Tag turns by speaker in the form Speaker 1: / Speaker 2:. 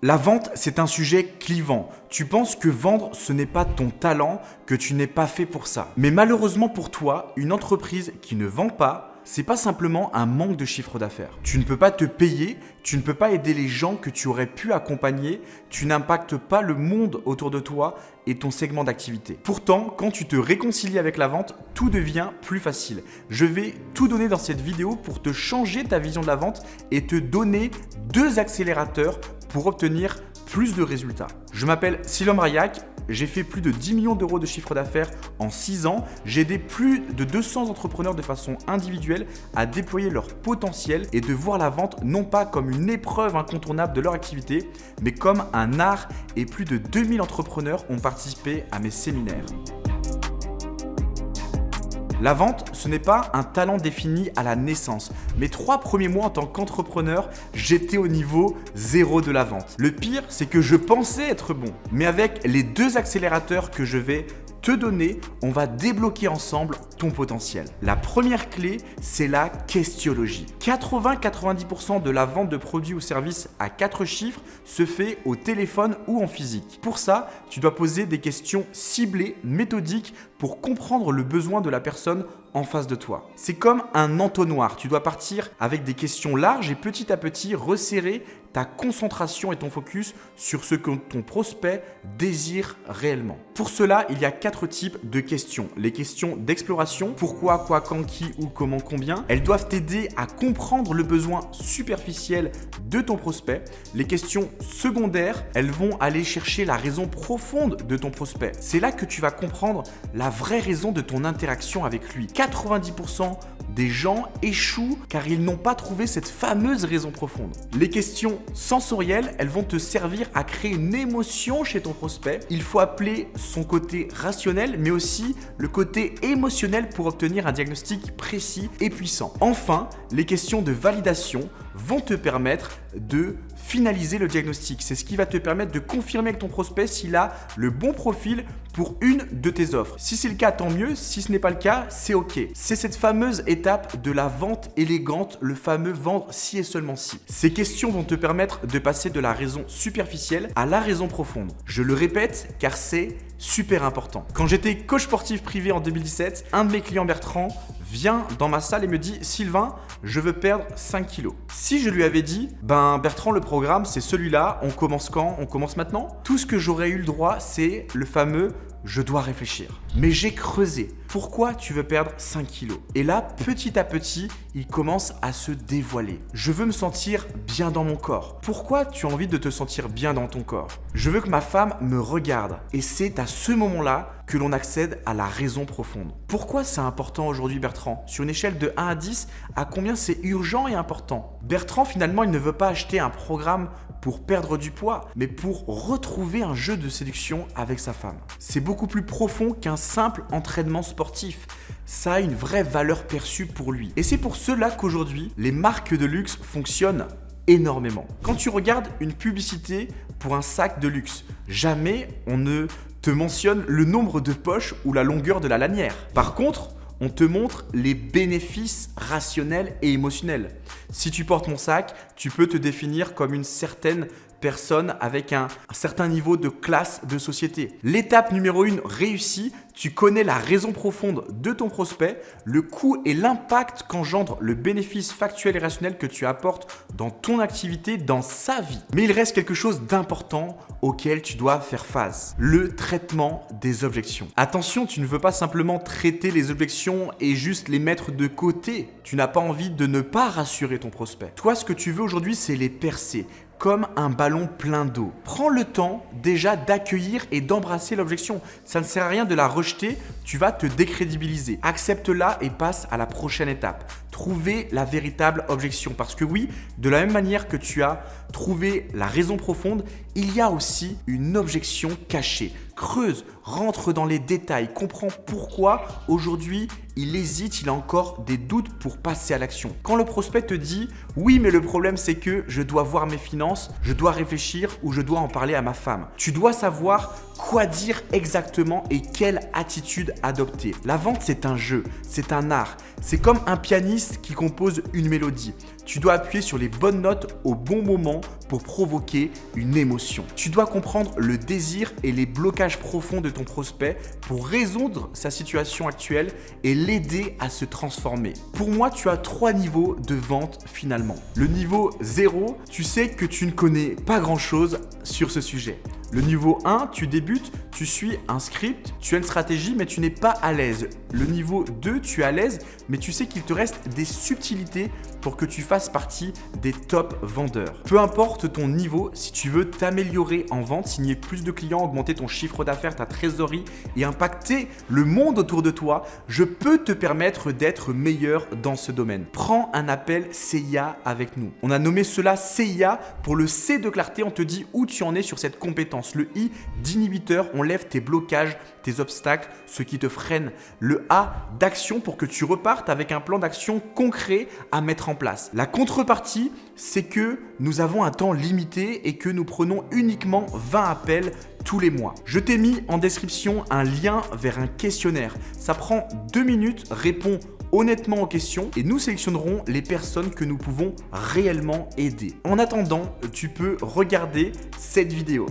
Speaker 1: La vente, c'est un sujet clivant. Tu penses que vendre, ce n'est pas ton talent, que tu n'es pas fait pour ça. Mais malheureusement pour toi, une entreprise qui ne vend pas, c'est pas simplement un manque de chiffre d'affaires. Tu ne peux pas te payer, tu ne peux pas aider les gens que tu aurais pu accompagner, tu n'impactes pas le monde autour de toi et ton segment d'activité. Pourtant, quand tu te réconcilies avec la vente, tout devient plus facile. Je vais tout donner dans cette vidéo pour te changer ta vision de la vente et te donner 2 accélérateurs pour obtenir plus de résultats. Je m'appelle Sylvain Braillac, j'ai fait plus de 10 millions d'euros de chiffre d'affaires en 6 ans. J'ai aidé plus de 200 entrepreneurs de façon individuelle à déployer leur potentiel et de voir la vente non pas comme une épreuve incontournable de leur activité, mais comme un art, et plus de 2000 entrepreneurs ont participé à mes séminaires. La vente, ce n'est pas un talent défini à la naissance. Mes 3 premiers mois en tant qu'entrepreneur, j'étais au niveau 0 de la vente. Le pire, c'est que je pensais être bon. Mais avec les 2 accélérateurs que je vais te donner, on va débloquer ensemble ton potentiel. La première clé, c'est la questiologie. 80-90% de la vente de produits ou services à 4 chiffres se fait au téléphone ou en physique. Pour ça, tu dois poser des questions ciblées, méthodiques, pour comprendre le besoin de la personne en face de toi. C'est comme un entonnoir. Tu dois partir avec des questions larges et petit à petit resserrer ta concentration et ton focus sur ce que ton prospect désire réellement. Pour cela, il y a 4 types de questions. Les questions d'exploration, pourquoi, quoi, quand, qui, où, comment, combien. Elles doivent t'aider à comprendre le besoin superficiel de ton prospect. Les questions secondaires, elles vont aller chercher la raison profonde de ton prospect. C'est là que tu vas comprendre la vraie raison de ton interaction avec lui. 90% des gens échouent car ils n'ont pas trouvé cette fameuse raison profonde. Les questions sensorielles, elles vont te servir à créer une émotion chez ton prospect. Il faut appeler son côté rationnel, mais aussi le côté émotionnel pour obtenir un diagnostic précis et puissant. Enfin, les questions de validation vont te permettre de finaliser le diagnostic. C'est ce qui va te permettre de confirmer avec ton prospect s'il a le bon profil pour une de tes offres. Si c'est le cas, tant mieux. Si ce n'est pas le cas, c'est OK. C'est cette fameuse étape de la vente élégante, le fameux vendre si et seulement si. Ces questions vont te permettre de passer de la raison superficielle à la raison profonde. Je le répète car c'est super important. Quand j'étais coach sportif privé en 2017, un de mes clients, Bertrand, vient dans ma salle et me dit « Sylvain, je veux perdre 5 kilos ». Si je lui avais dit « Bertrand, le programme, c'est celui-là, on commence quand? On commence maintenant ?» Tout ce que j'aurais eu le droit, c'est le fameux « je dois réfléchir ». Mais j'ai creusé. Pourquoi tu veux perdre 5 kilos? Et là, petit à petit, il commence à se dévoiler. Je veux me sentir bien dans mon corps. Pourquoi tu as envie de te sentir bien dans ton corps? Je veux que ma femme me regarde. Et c'est à ce moment-là que l'on accède à la raison profonde. Pourquoi c'est important aujourd'hui, Bertrand? Sur une échelle de 1 à 10, à combien c'est urgent et important? Bertrand, finalement, il ne veut pas acheter un programme pour perdre du poids, mais pour retrouver un jeu de séduction avec sa femme. C'est beaucoup plus profond qu'un simple entraînement sportif. Ça a une vraie valeur perçue pour lui. Et c'est pour cela qu'aujourd'hui, les marques de luxe fonctionnent énormément. Quand tu regardes une publicité pour un sac de luxe, jamais on ne te mentionne le nombre de poches ou la longueur de la lanière. Par contre, on te montre les bénéfices rationnels et émotionnels. Si tu portes mon sac, tu peux te définir comme une certaine personne avec un certain niveau de classe de société. L'étape numéro 1 réussie, tu connais la raison profonde de ton prospect, le coût et l'impact qu'engendre le bénéfice factuel et rationnel que tu apportes dans ton activité, dans sa vie. Mais il reste quelque chose d'important auquel tu dois faire face, le traitement des objections. Attention, tu ne veux pas simplement traiter les objections et juste les mettre de côté. Tu n'as pas envie de ne pas rassurer ton prospect. Toi, ce que tu veux aujourd'hui, c'est les percer comme un ballon plein d'eau. Prends le temps déjà d'accueillir et d'embrasser l'objection. Ça ne sert à rien de la rejeter, tu vas te décrédibiliser. Accepte-la et passe à la prochaine étape. Trouver la véritable objection. Parce que oui, de la même manière que tu as trouvé la raison profonde, il y a aussi une objection cachée. Creuse, rentre dans les détails, comprends pourquoi aujourd'hui il hésite, il a encore des doutes pour passer à l'action. Quand le prospect te dit « Oui, mais le problème c'est que je dois voir mes finances, je dois réfléchir ou je dois en parler à ma femme », tu dois savoir quoi dire exactement et quelle attitude adopter. La vente, c'est un jeu, c'est un art. C'est comme un pianiste qui compose une mélodie. Tu dois appuyer sur les bonnes notes au bon moment pour provoquer une émotion. Tu dois comprendre le désir et les blocages profonds de ton prospect pour résoudre sa situation actuelle et l'aider à se transformer. Pour moi, tu as 3 niveaux de vente finalement. Le niveau 0, tu sais que tu ne connais pas grand-chose sur ce sujet. Le niveau 1, tu débutes, tu suis un script, tu as une stratégie mais tu n'es pas à l'aise. Le niveau 2, tu es à l'aise mais tu sais qu'il te reste des subtilités pour que tu fasses partie des top vendeurs. Peu importe ton niveau, si tu veux t'améliorer en vente, signer plus de clients, augmenter ton chiffre d'affaires, ta trésorerie et impacter le monde autour de toi, je peux te permettre d'être meilleur dans ce domaine. Prends un appel CIA avec nous. On a nommé cela CIA pour le C de clarté, on te dit où tu en es sur cette compétence. Le I d'inhibiteur, on lève tes blocages, tes obstacles, ce qui te freine. Le A d'action pour que tu repartes avec un plan d'action concret à mettre en place. La contrepartie, c'est que nous avons un temps limité et que nous prenons uniquement 20 appels tous les mois. Je t'ai mis en description un lien vers un questionnaire. Ça prend 2 minutes, réponds honnêtement aux questions et nous sélectionnerons les personnes que nous pouvons réellement aider. En attendant, tu peux regarder cette vidéo.